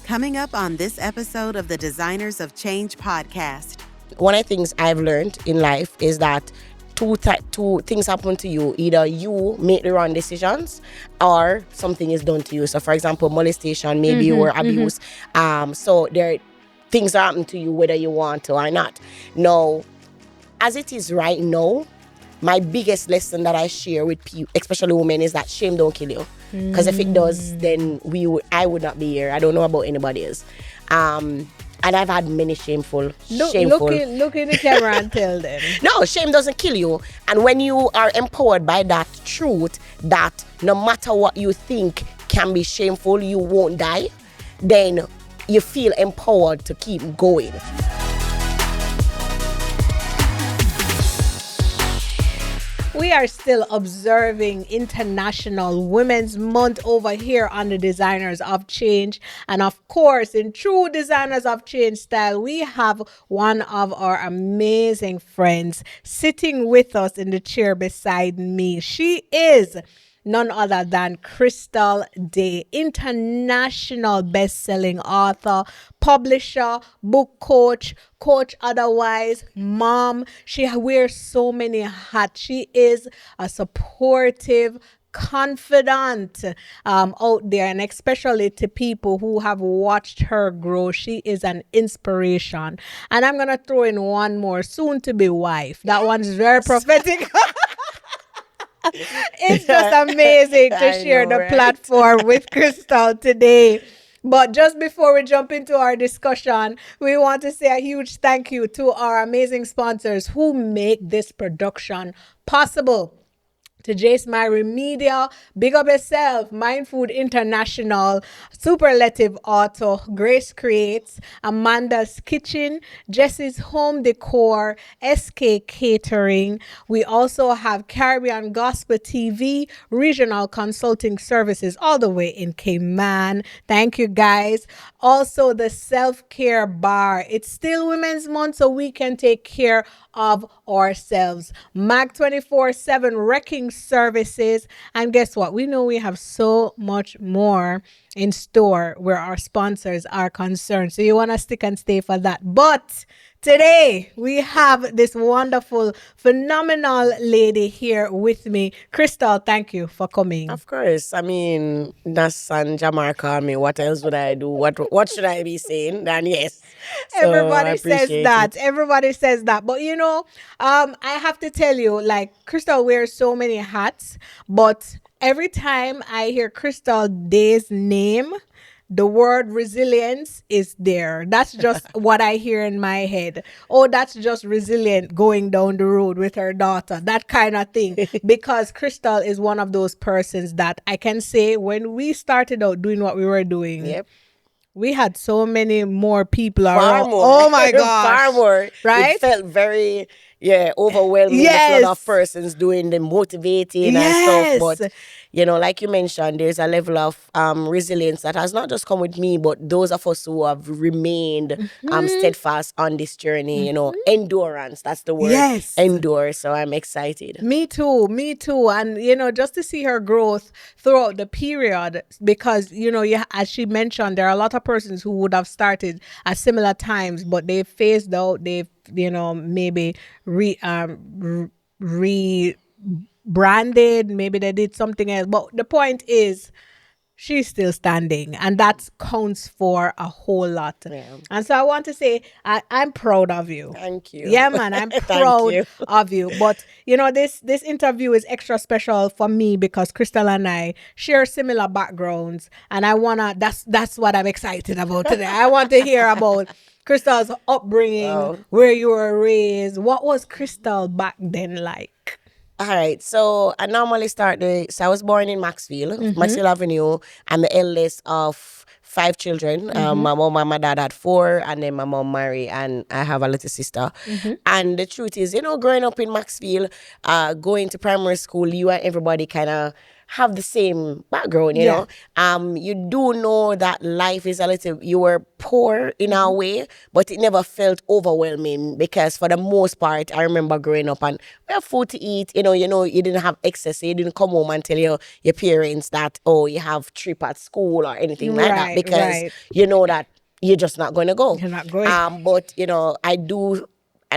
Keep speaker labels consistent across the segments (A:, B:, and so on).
A: Coming up on this episode of the Designers of Change podcast.
B: One of the things I've learned in life is that two things happen to you. Either you make the wrong decisions or something is done to you. So for example, molestation, maybe or abuse. So there things that happen to you whether you want to or not. Now, as it is right now, my biggest lesson that I share with people, especially women, is that shame don't kill you. Because if it does, then I would not be here. I don't know about anybody else. And I've had many shameful.
C: Look in the camera and tell them.
B: No, shame doesn't kill you. And when you are empowered by that truth, that no matter what you think can be shameful, you won't die, then you feel empowered to keep going.
C: We are still observing International Women's Month over here on the Designers of Change. And of course, in true Designers of Change style, we have one of our amazing friends sitting with us in the chair beside me. She is none other than Crystal Daye, international best-selling author, publisher, book coach otherwise, mom. She wears so many hats. She is a supportive, confidant out there, and especially to people who have watched her grow. She is an inspiration. And I'm going to throw in one more, soon-to-be wife. That one's very prophetic. It's just amazing to share the platform with Crystal today. But just before we jump into our discussion, we want to say a huge thank you to our amazing sponsors who make this production possible. To Jace Myrie Media, Big Up Yourself, Mind Food International, Superlative Auto, Grace Creates, Amanda's Kitchen, Jessie's Home Decor, SK Catering. We also have Caribbean Gospel TV, Regional Consulting Services, all the way in Cayman. Thank you, guys. Also, the Self-Care Bar. It's still Women's Month, so we can take care of ourselves. Mag 24/7 Wrecking Services. And guess what? We know we have so much more in store where our sponsors are concerned. So you want to stick and stay for that. But today we have this wonderful, phenomenal lady here with me. Crystal, thank you for coming.
B: Of course. I mean, Nas and Jamar call me. What else would I do? What should I be saying? Then yes. So
C: Everybody says that. Everybody says that. But you know, I have to tell you, like, Crystal wears so many hats, but every time I hear Crystal Daye's name, the word resilience is there. That's just what I hear in my head. Oh, that's just resilient going down the road with her daughter. That kind of thing. Because Crystal is one of those persons that I can say when we started out doing what we were doing,
B: Yep.
C: we had so many more people
B: Far
C: around.
B: more.
C: Oh my gosh.
B: Far more.
C: Right?
B: It felt very, overwhelming.
C: Yes.
B: With a lot of persons doing the motivating and stuff. But, like you mentioned, there's a level of resilience that has not just come with me, but those of us who have remained steadfast on this journey, endurance. That's the word.
C: Yes.
B: Endure. So I'm excited.
C: Me too. And, just to see her growth throughout the period, because, as she mentioned, there are a lot of persons who would have started at similar times, but they've phased out, they've, maybe rebranded, maybe they did something else. But the point is, she's still standing, and that counts for a whole lot.
B: Yeah.
C: And so I want to say, I'm proud of you.
B: Thank you.
C: Yeah, man, I'm proud of you. But, this interview is extra special for me because Crystal and I share similar backgrounds, and that's what I'm excited about today. I want to hear about Crystal's upbringing, where you were raised. What was Crystal back then like?
B: All right, so I normally so I was born in Maxfield, Maxfield Avenue. I'm the eldest of 5 children. My mom and my dad had 4, and then my mom married, and I have a little sister. And the truth is, growing up in Maxfield, going to primary school, you and everybody kind of have the same background,
C: Yeah.
B: you do know that life is a little, you were poor in a way, but it never felt overwhelming because for the most part, I remember growing up and we have food to eat, you didn't have excess, so you didn't come home and tell your parents that, oh, you have trip at school or anything like that
C: Right,
B: because
C: right.
B: you know that you're just not going to go.
C: You're not going.
B: But, I do,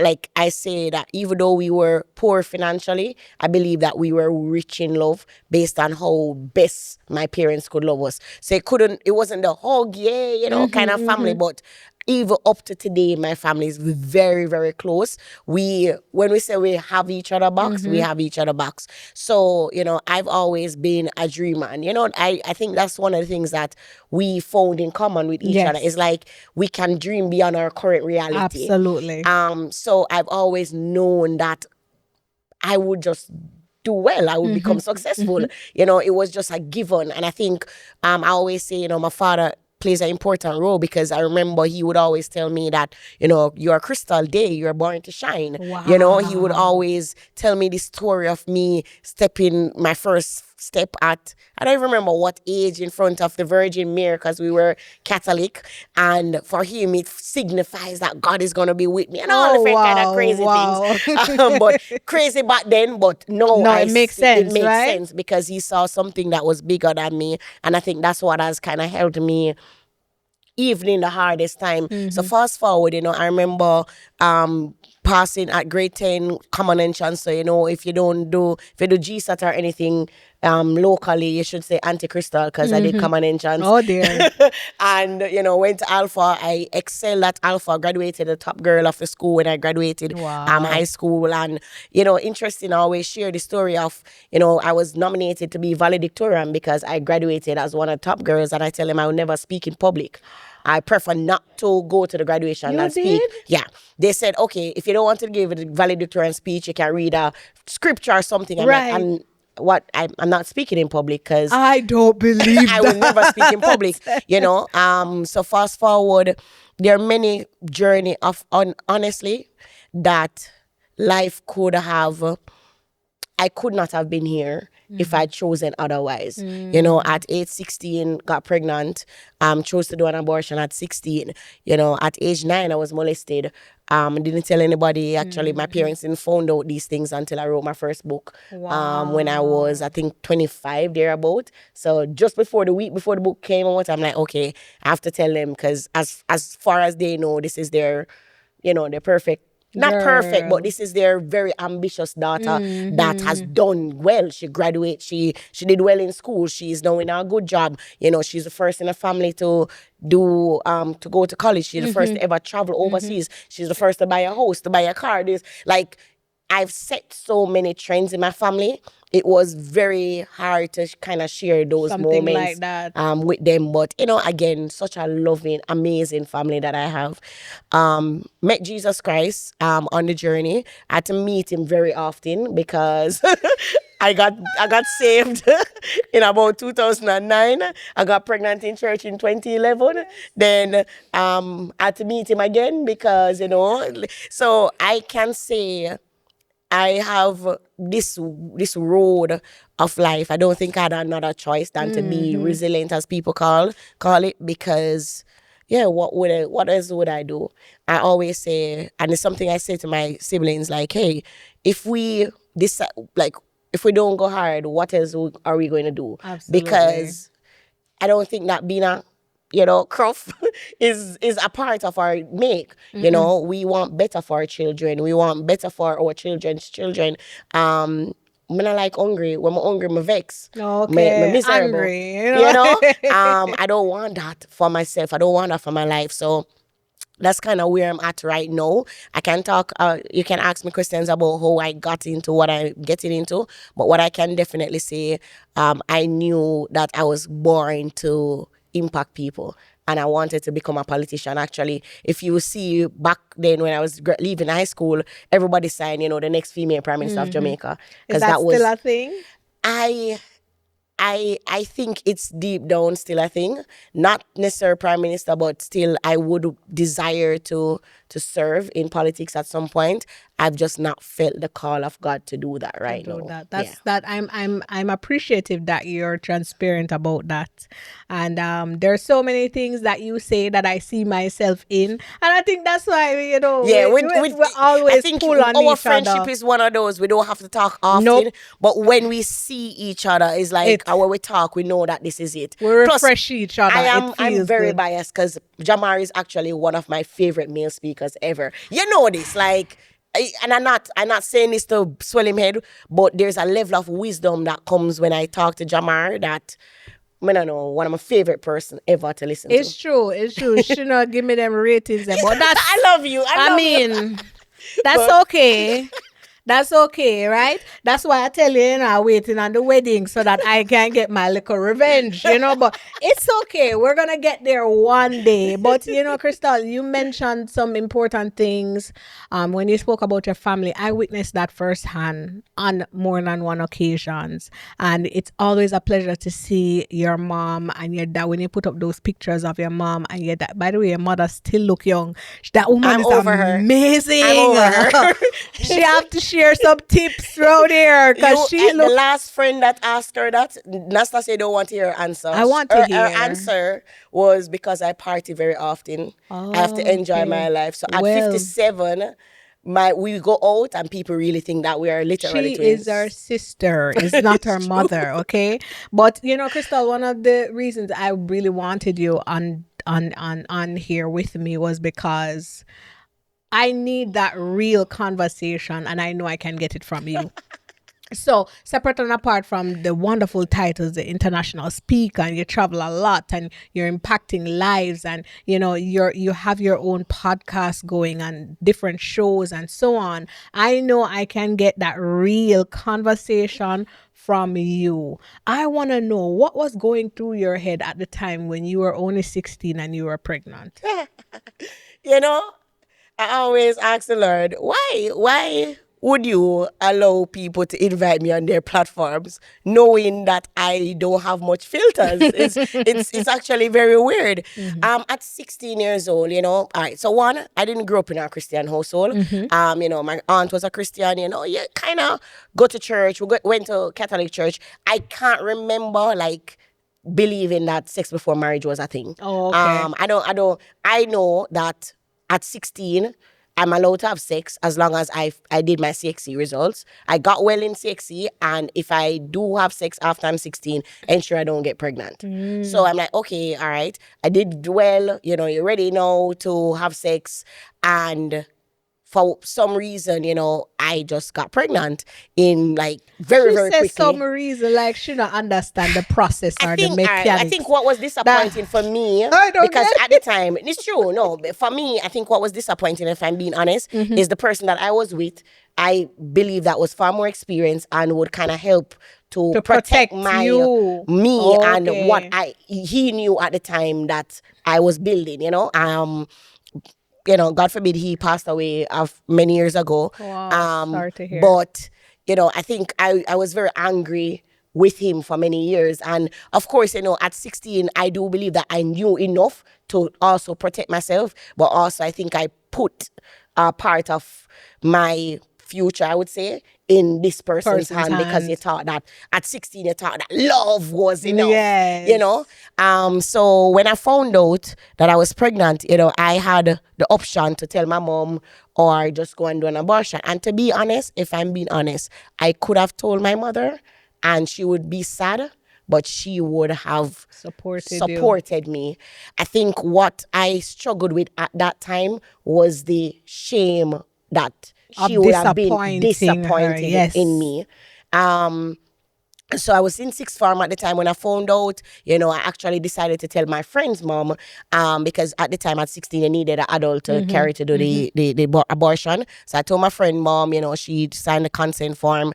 B: like I say that even though we were poor financially, I believe that we were rich in love based on how best my parents could love us. So it wasn't the hug, yeah, kind of family, but even up to today, my family is very, very close. When we say we have each other backs, we have each other backs. So, I've always been a dreamer. And, I think that's one of the things that we found in common with each other.
C: Yes.
B: Is like we can dream beyond our current reality.
C: Absolutely.
B: So I've always known that I would just do well. I would become successful. It was just a given. And I think I always say, my father plays an important role because I remember he would always tell me that, you're Crystal Daye, you're born to shine.
C: Wow.
B: He would always tell me the story of me stepping my first step at, I don't even remember what age, in front of the Virgin Mary because we were Catholic. And for him, it signifies that God is going to be with me and all different kind of crazy things. But crazy back then, but no,
C: it makes sense,
B: it makes
C: right?
B: sense because he saw something that was bigger than me. And I think that's what has kind of helped me even in the hardest time. So fast forward, I remember passing at grade 10 common entrance. So, if you do GSAT or anything locally, you should say anti-crystal because I did common entrance.
C: Oh dear.
B: And, went to Alpha. I excelled at Alpha, graduated the top girl of the school when I graduated high school. And, interesting, I always share the story of, I was nominated to be valedictorian because I graduated as one of the top girls. And I tell them I will never speak in public. I prefer not to go to the graduation and speak. Yeah. They said, okay, if you don't want to give a valedictorian speech, you can read a scripture or something.
C: Right.
B: And I'm not speaking in public because
C: I don't believe
B: I will never speak in public, So fast forward, there are many journey of honestly that life could have. I could not have been here if I'd chosen otherwise. At age 16, got pregnant, chose to do an abortion at 16. At age 9, I was molested. Didn't tell anybody. Actually, my parents didn't find out these things until I wrote my first book. When I was, I think, 25, thereabout. So just the week before the book came out, I'm like, okay, I have to tell them because as far as they know, this is their, their perfect. Not perfect, but this is their very ambitious daughter that has done well. She graduated. She did well in school. She's now in a good job. She's the first in the family to do to go to college. She's the first to ever travel overseas. She's the first to buy a house, to buy a car. I've set so many trends in my family. It was very hard to kind of share those
C: something
B: moments
C: like that.
B: With them. But, again, such a loving, amazing family that I have. Met Jesus Christ on the journey. I had to meet him very often because I got saved in about 2009. I got pregnant in church in 2011. Then I had to meet him again because, so I can say I have this road of life. I don't think I had another choice than to be resilient, as people call it, because what else would I do? I always say, and it's something I say to my siblings, like, hey, if we don't go hard, what else are we going to do?
C: Absolutely.
B: Because I don't think that being a cruff is a part of our make. We want better for our children. We want better for our children's children. I'm not like hungry. When I'm hungry, I'm vex.
C: Okay,
B: I'm miserable.
C: angry.
B: I don't want that for myself. I don't want that for my life. So that's kind of where I'm at right now. I can talk, you can ask me questions about how I got into what I'm getting into. But what I can definitely say, I knew that I was born to impact people. And I wanted to become a politician. Actually, if you see back then when I was leaving high school, everybody signed, the next female prime minister of Jamaica.
C: Is that
B: was
C: still a thing?
B: I I think it's deep down still a thing. Not necessarily prime minister, but still I would desire to serve in politics at some point. I've just not felt the call of God to do that right
C: do
B: now.
C: that. That I'm appreciative that you're transparent about that. And there's so many things that you say that I see myself in. And I think that's why,
B: Yeah,
C: we
B: I
C: always
B: think
C: pull on
B: our
C: each
B: friendship
C: other.
B: is one of those we don't have to talk often,
C: Nope.
B: but when we see each other, it's like
C: It-
B: when we talk, we know that this is it.
C: We refresh each other.
B: I'm very
C: good.
B: biased because Jamar is actually one of my favorite male speakers ever. You know this, like. And I'm not saying this to swell him head, but there's a level of wisdom that comes when I talk to Jamar that I don't know, one of my favorite person ever to listen
C: It's
B: to.
C: true. It's true. She not give me them ratings, but that's.
B: I love you. I
C: mean, that's
B: But-
C: okay. That's okay, right? That's why I tell you, I'm waiting on the wedding so that I can get my little revenge, But it's okay. We're going to get there one day. But, Crystal, you mentioned some important things when you spoke about your family. I witnessed that firsthand on more than one occasions. And it's always a pleasure to see your mom and your dad when you put up those pictures of your mom and your dad. By the way, your mother still look young. That woman
B: I'm
C: is
B: over her.
C: amazing.
B: I'm over her.
C: She have to share some tips around here because she
B: the
C: look.
B: last friend that asked her that, Nasta said don't want to hear her answer.
C: I want to hear.
B: Her answer was because I party very often. I have to enjoy my life. So at 57, we go out and people really think that we are literally
C: she
B: twins.
C: is our sister, is not our mother, okay? But Crystal, one of the reasons I really wanted you on here with me was because I need that real conversation, and I know I can get it from you. So, separate and apart from the wonderful titles, the international speaker, and you travel a lot, and you're impacting lives, and you have your own podcast going and different shows and so on. I know I can get that real conversation from you. I want to know what was going through your head at the time when you were only 16 and you were pregnant.
B: I always ask the Lord, why would you allow people to invite me on their platforms knowing that I don't have much filters? It's actually very weird.
C: Mm-hmm.
B: At 16 years old, all right, so one, I didn't grow up in a Christian household.
C: Mm-hmm.
B: My aunt was a Christian, you kind of go to church. Went to Catholic church. I can't remember, believing that sex before marriage was a thing.
C: Oh, okay.
B: I know that at 16, I'm allowed to have sex as long as I did my CXC results. I got well in CXC, and if I do have sex after I'm 16, ensure I don't get pregnant. So I'm like, okay, all right. I did well, you're ready now to have sex, and for some reason, I just got pregnant in very, very quickly.
C: She says some reason, she don't understand the process or the mechanics.
B: I think what was disappointing for me, because at the time, it's true, no, but for me, I think what was disappointing, if I'm being honest, is the person that I was with. I believe that was far more experienced and would kind of help to protect
C: you.
B: Me and what he knew at the time that I was building, God forbid he passed away many years ago.
C: Wow, sorry to hear.
B: But, I think I was very angry with him for many years. And of course, at 16, I do believe that I knew enough to also protect myself. But also, I think I put part of my future, I would say, in this person's hand because you thought that at 16 you thought that love was enough.
C: Yes.
B: So when I found out that I was pregnant, I had the option to tell my mom or just go and do an abortion. And to be honest, if I'm being honest, I could have told my mother and she would be sad, but she would have supported me. I think what I struggled with at that time was the shame that she would have been disappointed in me. So I was in sixth form at the time when I found out, I actually decided to tell my friend's mom, because at the time at 16, I needed an adult to carry to do the abortion. So I told my friend mom, she signed the consent form.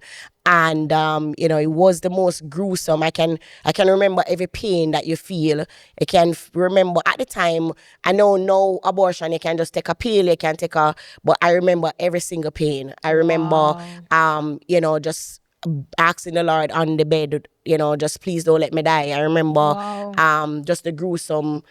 B: And, it was the most gruesome. I can remember every pain that you feel. I can remember at the time, I know no abortion, you can just take a pill, but I remember every single pain. I remember, just asking the Lord on the bed, just please don't let me die. I remember
C: Wow.
B: just the gruesome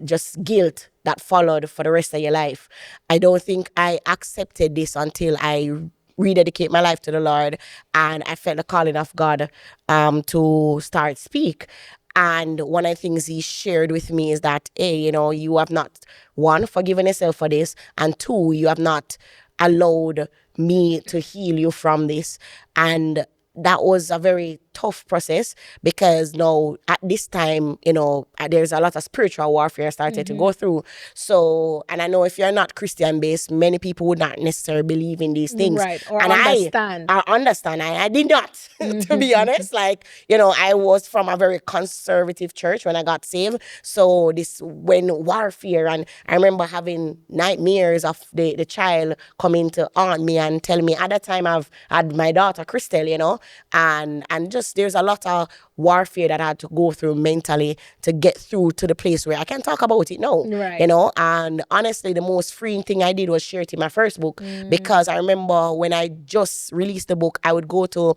B: just guilt that followed for the rest of your life. I don't think I accepted this until I rededicate my life to the Lord, and I felt the calling of God to start speak. And one of the things he shared with me is that, hey, you have not, one, forgiven yourself for this, and two, you have not allowed me to heal you from this. And that was a very tough process, because now at this time, there's a lot of spiritual warfare I started to go through. So, and I know if you're not Christian based, many people would not necessarily believe in these things.
C: Right, or
B: and
C: understand.
B: I understand. I did not, to be honest. Like, I was from a very conservative church when I got saved. So this, when warfare, and I remember having nightmares of the child coming to haunt me and tell me, at that time I've had my daughter, Crystal, and just there's a lot of warfare that I had to go through mentally to get through to the place where I can talk about it now.
C: Right.
B: And honestly, the most freeing thing I did was share it in my first book, because I remember when I just released the book, I would go to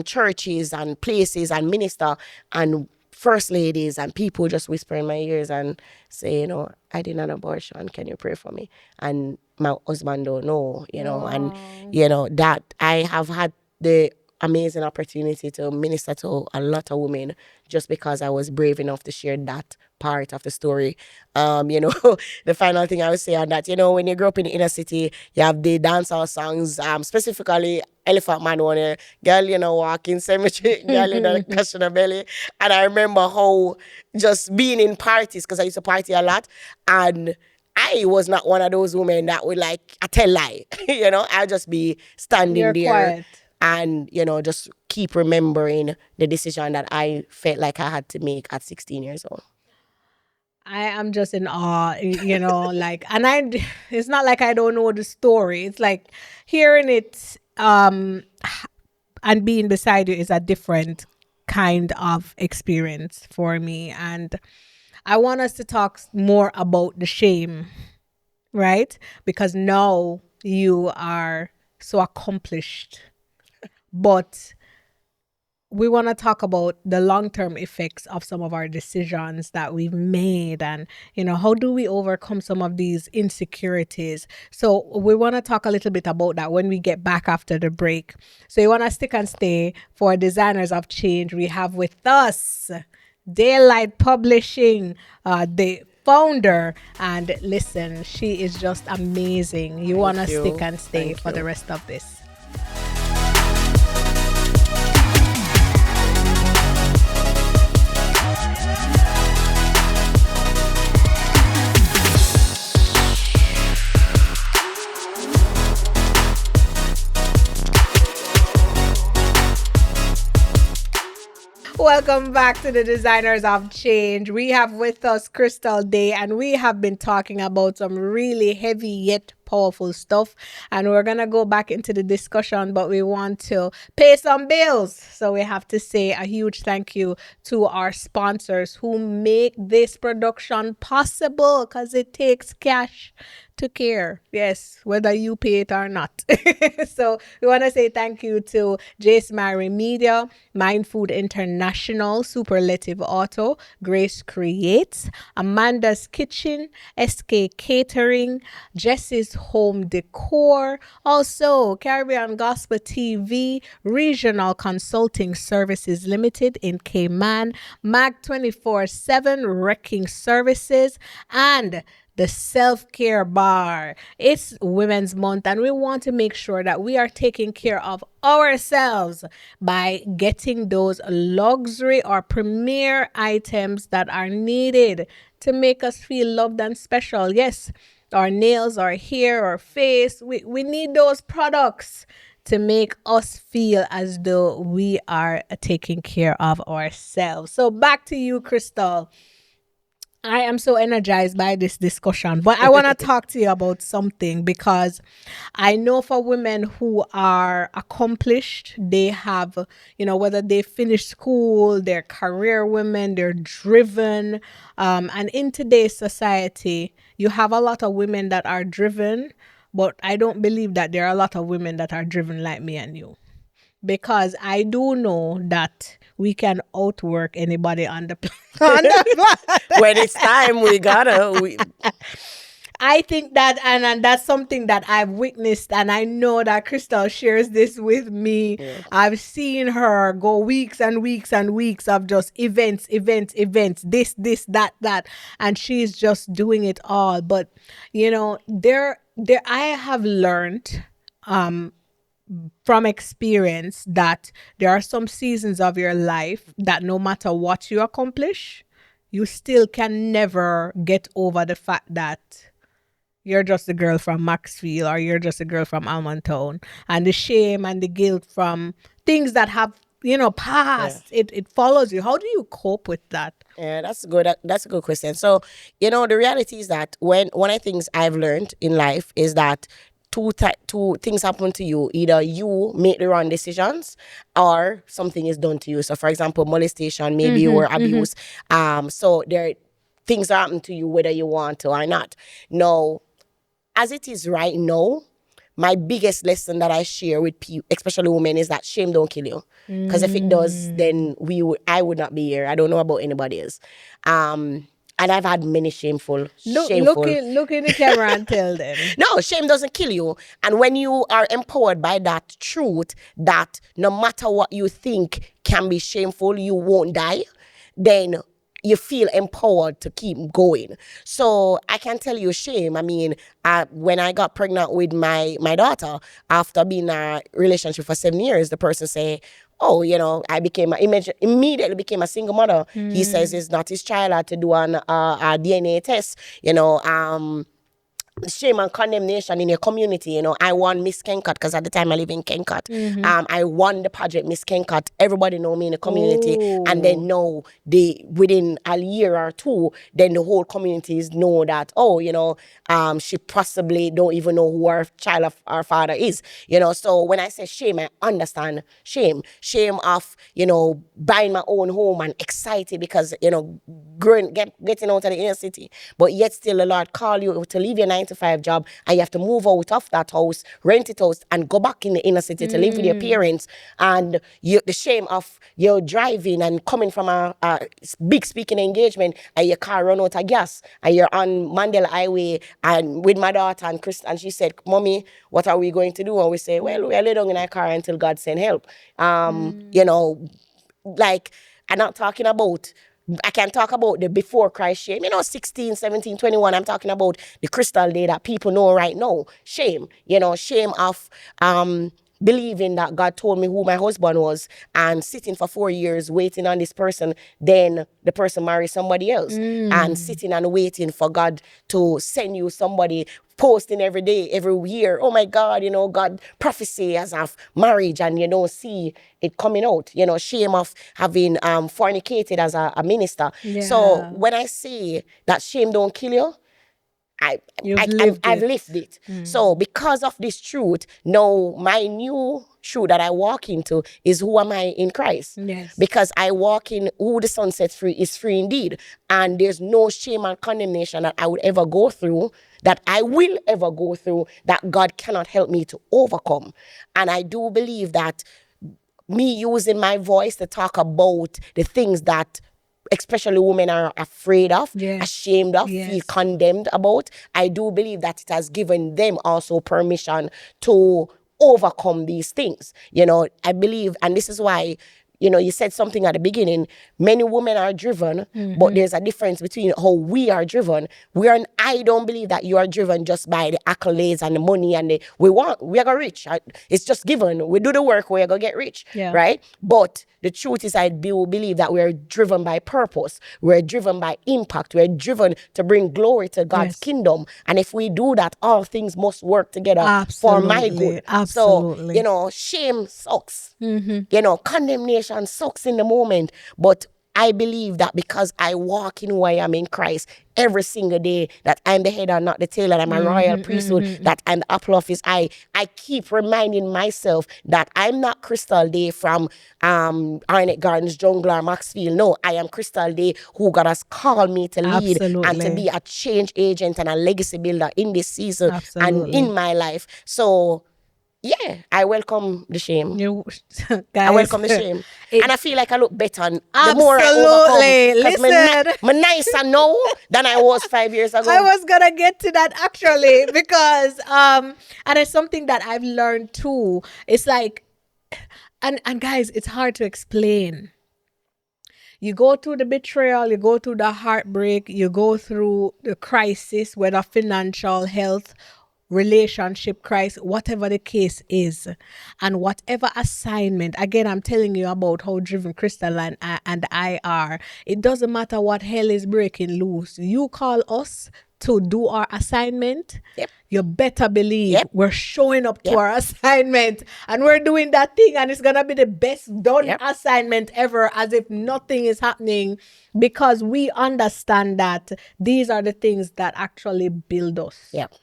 B: churches and places and minister, and first ladies and people just whisper in my ears and say, I did an abortion, can you pray for me? And my husband don't know, and that I have had the amazing opportunity to minister to a lot of women just because I was brave enough to share that part of the story. The final thing I would say on that, when you grow up in the inner city, you have the dancehall songs, specifically Elephant Man one, girl, walking cemetery, girl, cushion her belly. And I remember how just being in parties, because I used to party a lot, and I was not one of those women that would I tell lie. I'll just be standing
C: You're
B: there
C: quiet.
B: and, just keep remembering the decision that I felt like I had to make at 16 years old.
C: I am just in awe, and it's not like I don't know the story. It's like hearing it and being beside you is a different kind of experience for me. And I want us to talk more about the shame, right? Because now you are so accomplished, but we want to talk about the long-term effects of some of our decisions that we've made, and how do we overcome some of these insecurities. So we want to talk a little bit about that when we get back after the break. So you want to stick and stay for Designers of Change. We have with us Daylight Publishing, the founder, and listen, she is just amazing. You want to stick and stay for the rest of this. Welcome back to the Designers of Change. We have with us Crystal Daye, and we have been talking about some really heavy yet powerful stuff, and we're gonna go back into the discussion, but we want to pay some bills, so we have to say a huge thank you to our sponsors who make this production possible, because it takes cash to care, yes, whether you pay it or not. So we want to say thank you to Jace Mary Media, Mind Food International, Superlative Auto, Grace Creates, Amanda's Kitchen, SK Catering, Jess's Home Decor, also Caribbean Gospel TV, Regional Consulting Services Limited in Cayman, Mag 24/7 Wrecking Services, and the Self-Care Bar. It's Women's Month, and we want to make sure that we are taking care of ourselves by getting those luxury or premier items that are needed to make us feel loved and special. Yes, our nails, our hair, our face, we need those products to make us feel as though we are taking care of ourselves. So back to you, Crystal. I am so energized by this discussion, but I want to talk to you about something, because I know for women who are accomplished, they have, whether they finish school, they're career women, they're driven. And in today's society, you have a lot of women that are driven, but I don't believe that there are a lot of women that are driven like me and you. because I do know that we can outwork anybody on the on the planet.
B: When it's time, we gotta.
C: I think that, and that's something that I've witnessed, and I know that Crystal shares this with me.
B: Yeah.
C: I've seen her go weeks and weeks and weeks of just events, this, that, and she's just doing it all. But there, I have learned, from experience, that there are some seasons of your life that no matter what you accomplish, you still can never get over the fact that you're just a girl from Maxfield or you're just a girl from Almontown. And the shame and the guilt from things that have, passed, it follows you. How do you cope with that?
B: Yeah, that's good. That's a good question. So, the reality is that one of the things I've learned in life is that two things happen to you. Either you make the wrong decisions or something is done to you. So, for example, molestation, maybe you were abused. So there things that happen to you whether you want to or not. Now, as it is right now, my biggest lesson that I share with people, especially women, is that shame don't kill you. Because if it does, then I would not be here. I don't know about anybody else. And I've had many shameful.
C: Look in the camera and tell them.
B: No, shame doesn't kill you. And when you are empowered by that truth, that no matter what you think can be shameful, you won't die, then you feel empowered to keep going. So I can tell you shame. I mean, when I got pregnant with my daughter, after being in a relationship for 7 years, the person say, oh, I immediately became a single mother. He says it's not his child, I had to do a DNA test, shame and condemnation in your community. I won Miss Kencut because at the time I live in Kencut. I won the pageant Miss Kencut. Everybody know me in the community. And then now within a year or two, then the whole communities know that, she possibly don't even know who our child of our father is. So when I say shame, I understand shame. Shame of, buying my own home and excited because, getting out of the inner city. But yet still the Lord call you to leave your 9-to-5 job and you have to move out of that house, rent it out and go back in the inner city to live with your parents. And the shame of you driving and coming from a big speaking engagement and your car run out of gas and you're on Mandela Highway and with my daughter and Chris, and she said, Mommy, what are we going to do? And we say, well, we'll lay down in our car until God send help. Like, I'm not talking about, I can talk about the before Christ shame. 16, 17, 21, I'm talking about the Crystal Daye that people know right now. Shame, shame of believing that God told me who my husband was and sitting for 4 years waiting on this person, then the person marries somebody else and sitting and waiting for God to send you somebody, posting every day, every year. Oh my God, God prophecy as of marriage and you don't see it coming out. Shame of having fornicated as a minister.
C: Yeah.
B: So when I say that shame don't kill you, I've lived it. So because of this truth, now my new truth that I walk into is who am I in Christ?
C: Yes.
B: Because I walk in who the Son sets free is free indeed. And there's no shame and condemnation that I would ever go through, that I will ever go through, that God cannot help me to overcome. And I do believe that me using my voice to talk about the things that especially women are afraid of, ashamed of, feel condemned about, I do believe that it has given them also permission to overcome these things. I believe, and this is why, you said something at the beginning, many women are driven, but there's a difference between how we are driven. I don't believe that you are driven just by the accolades and the money and we are going to reach. It's just given. We do the work, we're going to get rich, right? But the truth is I do believe that we're driven by purpose. We're driven by impact. We're driven to bring glory to God's kingdom. And if we do that, all things must work together for my good.
C: Absolutely.
B: So, shame sucks. Condemnation sucks in the moment. But I believe that because I walk in who I am in Christ every single day, that I'm the head and not the tail, that I'm a royal priesthood, that I'm the apple of his eye, I keep reminding myself that I'm not Crystal Daye from Arnett Gardens, Jungle, or Maxfield. No, I am Crystal Daye who God has called me to lead and to be a change agent and a legacy builder in this season and in my life. So Yeah, I welcome the shame.
C: You
B: I
C: guys,
B: welcome the shame.
C: it-
B: And I feel like I look better the more I overcome.
C: absolutely.
B: Because
C: Listen,
B: I'm nicer now than I was 5 years ago.
C: I was gonna get to that actually because and it's something that I've learned too. It's like and guys, it's hard to explain. You go through the betrayal, you go through the heartbreak, you go through the crisis, whether financial, health, relationship crisis, whatever the case is, and whatever assignment. Again, I'm telling you about how driven Crystal and I are. It doesn't matter what hell is breaking loose. You call us to do our assignment.
B: Yep.
C: You better believe
B: Yep.
C: we're showing up to
B: Yep.
C: our assignment and we're doing that thing, and it's gonna be the best done
B: Yep.
C: assignment ever, as if nothing is happening, because we understand that these are the things that actually build us.
B: Yep.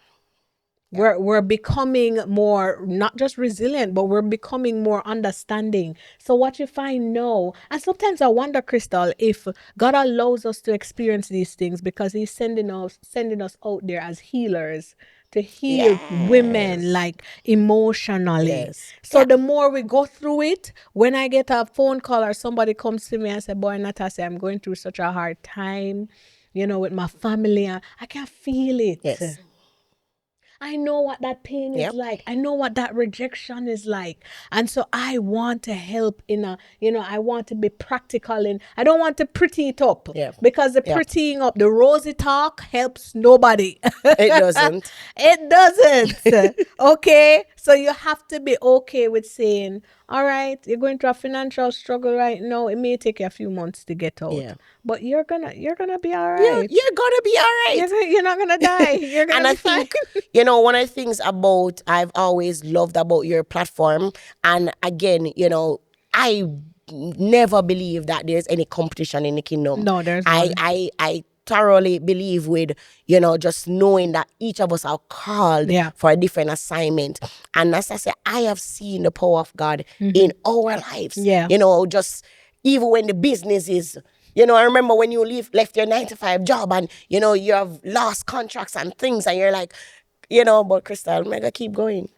C: We're becoming more, not just resilient, but we're becoming more understanding. So what you find now, and sometimes I wonder, Crystal, if God allows us to experience these things because He's sending us out there as healers to heal women,
B: Yes.
C: like emotionally.
B: Yes.
C: So the more we go through it, when I get a phone call or somebody comes to me and say, "Boy, Natasha, I'm going through such a hard time, with my family," I can feel it.
B: Yes.
C: I know what that pain is
B: Yep.
C: like. I know what that rejection is like. And so I want to help I want to be practical I don't want to pretty it up.
B: Yep.
C: Because the
B: Yep.
C: prettying up, the rosy talk helps nobody.
B: It doesn't.
C: It doesn't. Okay? So you have to be okay with saying, all right, you're going through a financial struggle right now. It may take you a few months to get out.
B: Yeah.
C: But you're gonna be all
B: You're,
C: right.
B: you're gonna be all right.
C: You're not gonna die. You're gonna
B: And
C: be
B: I
C: fine.
B: think, one of the things I've always loved about your platform, and again, I never believe that there's any competition in the kingdom.
C: No, there's
B: I,
C: none.
B: I thoroughly believe with, just knowing that each of us are called
C: Yeah.
B: for a different assignment. And as I say, I have seen the power of God in our lives.
C: Yeah.
B: Just even when the business is, I remember when you left your 9-to-5 job and, you have lost contracts and things and you're like, but Crystal, we're gonna keep going.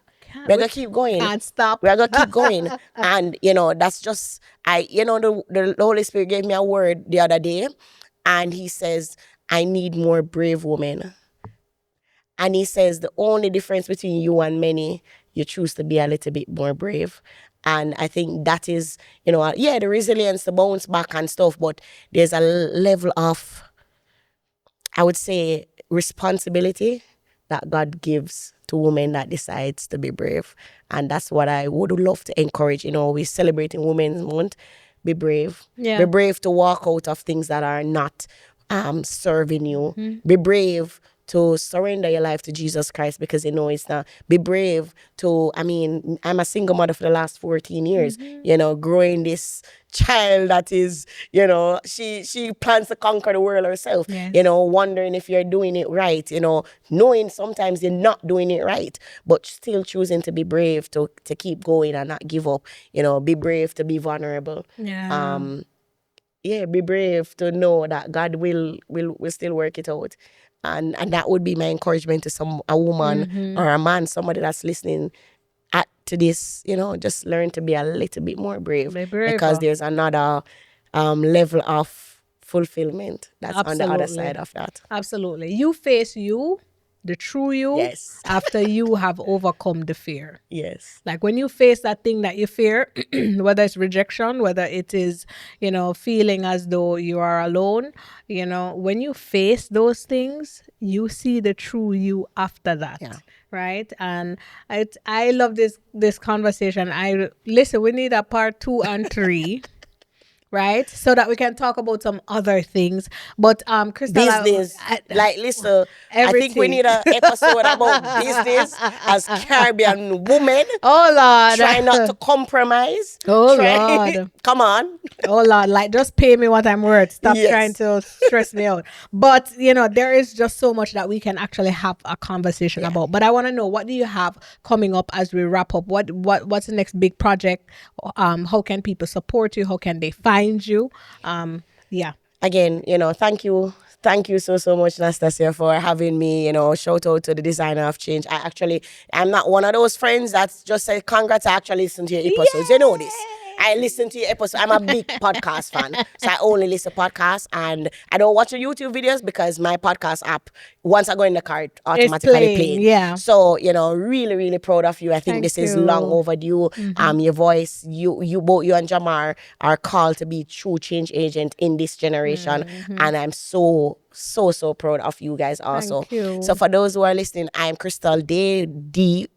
B: We're gonna keep going.
C: Can't stop.
B: We're gonna keep going. And, that's just, the Holy Spirit gave me a word the other day and He says, I need more brave women. And He says, the only difference between you and many, you choose to be a little bit more brave. And I think that is, the resilience to bounce back and stuff, but there's a level of, I would say, responsibility that God gives to women that decides to be brave. And that's what I would love to encourage. We're celebrating Women's Month. Be brave.
C: Yeah.
B: Be brave to walk out of things that are not serving you. Be brave to surrender your life to Jesus Christ because it's not. Be brave to, I'm a single mother for the last 14 years, growing this child that is, she plans to conquer the world herself,
C: Yes.
B: wondering if you're doing it right, knowing sometimes you're not doing it right, but still choosing to be brave to keep going and not give up, be brave to be vulnerable.
C: Yeah.
B: Be brave to know that God will still work it out. And that would be my encouragement to a woman or a man, somebody that's listening to this, just learn to be a little bit more brave.
C: Be braver.
B: Because there's another level of fulfillment that's on the other
C: Absolutely.
B: side of that.
C: Absolutely. You face you, the true you,
B: Yes.
C: after you have overcome the fear.
B: Yes.
C: Like when you face that thing that you fear, whether it's rejection, whether it is, feeling as though you are alone, when you face those things, you see the true you after that.
B: Yeah.
C: Right. And I love this conversation. Listen, we need a part 2 and 3. Right, so that we can talk about some other things. But Crystal,
B: Business, listen, I think we
C: everything.
B: need an episode about business as Caribbean women.
C: Oh Lord,
B: Try not to compromise.
C: Oh, Lord.
B: Come on.
C: Oh Lord, like just pay me what I'm worth. Stop
B: Yes.
C: trying to stress me out. But there is just so much that we can actually have a conversation about. But I want to know, what do you have coming up as we wrap up? What's the next big project? How can people support you? How can they find you? Yeah.
B: Again, thank you Thank you so much, Nastasia, for having me. Shout out to the designer of change. I'm not one of those friends that's just say congrats. I actually listen to your episodes. You know this. I listen to your episodes. I'm a big podcast fan. So I only listen to podcasts, and I don't watch the YouTube videos because my podcast app, once I go in the car, it automatically playing.
C: Yeah.
B: So, really, really proud of you. I think
C: Thank
B: this is
C: you.
B: long overdue. Your voice, you both, you and Jamar are called to be true change agent in this generation. And I'm so proud of you guys also.
C: Thank you.
B: So for those who are listening, I'm Crystal Daye, Daye.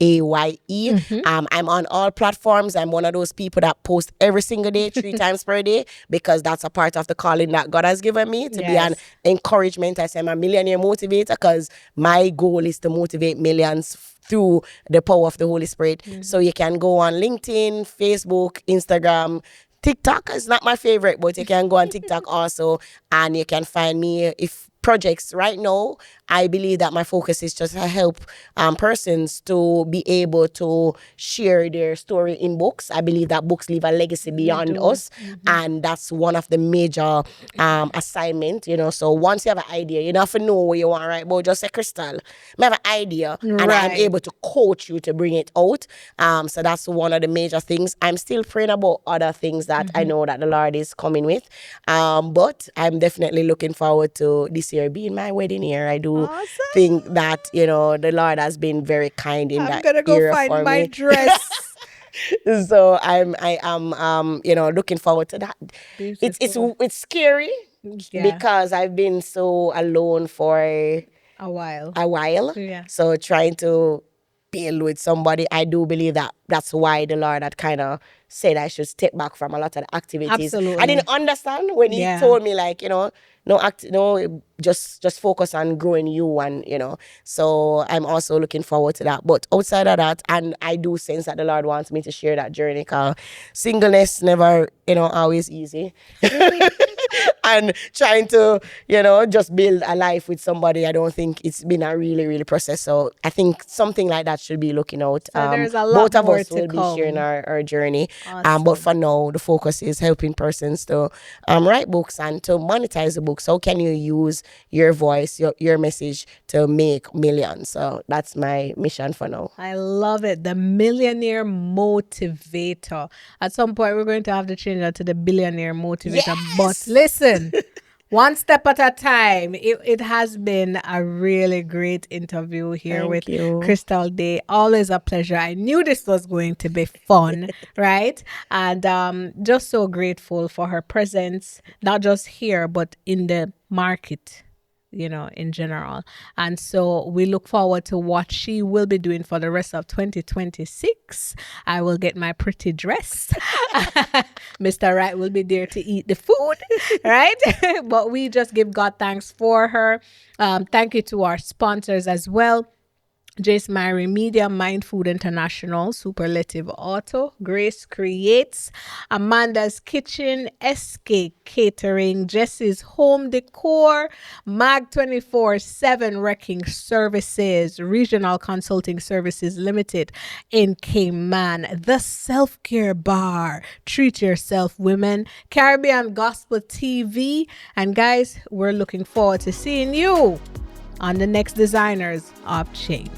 B: I'm on all platforms. I'm one of those people that post every single day, 3 times per day, because that's a part of the calling that God has given me to be an encouragement. I say I'm a millionaire motivator because my goal is to motivate millions through the power of the Holy Spirit. So you can go on LinkedIn, Facebook, Instagram. TikTok is not my favorite, but you can go on TikTok also, and you can find me if projects right now. I believe that my focus is just to help persons to be able to share their story in books. I believe that books leave a legacy beyond us, and that's one of the major assignment. So once you have an idea, you don't have to know what you want, right? But just say, Crystal, I have an idea, and I'm able to coach you to bring it out. So that's one of the major things. I'm still praying about other things that I know that the Lord is coming with, but I'm definitely looking forward to this year being my wedding year. I do think that the Lord has been very kind in that
C: I'm gonna go
B: era
C: find
B: for
C: my
B: me.
C: dress.
B: So I am looking forward to that. It's scary because I've been so alone for
C: a while. Yeah.
B: So trying to build with somebody, I do believe that that's why the Lord had kind of said I should step back from a lot of the activities.
C: Absolutely.
B: I didn't understand when he told me, like, just focus on growing you, and so I'm also looking forward to that. But outside of that, and I do sense that the Lord wants me to share that journey, because singleness never always easy. And trying to just build a life with somebody, I don't think it's been a really, really process. So I think something like that should be looking out.
C: So there's a lot
B: both of
C: more
B: us
C: to
B: will
C: come.
B: be sharing our journey.
C: Awesome.
B: But for now, the focus is helping persons to write books and to monetize the books. How can you use your voice, your message to make millions? So that's my mission for now.
C: I love it. The millionaire motivator. At some point, we're going to have to change that to the billionaire motivator.
B: Yes!
C: But listen, one step at a time. It has been a really great interview here with Crystal Daye. Always a pleasure. I knew this was going to be fun, right? And just so grateful for her presence, not just here, but in the market, in general. And so we look forward to what she will be doing for the rest of 2026. I will get my pretty dress. Mr. Wright will be there to eat the food, right? But we just give God thanks for her. Thank you to our sponsors as well. Jace Myrie Media, Mind Food International, Superlative Auto, Grace Creates, Amanda's Kitchen, SK Catering, Jesse's Home Decor, Mag 24/7 Wrecking Services, Regional Consulting Services Limited in Cayman, The Self Care Bar, Treat Yourself Women, Caribbean Gospel TV, and guys, we're looking forward to seeing you on the next Designers of Change.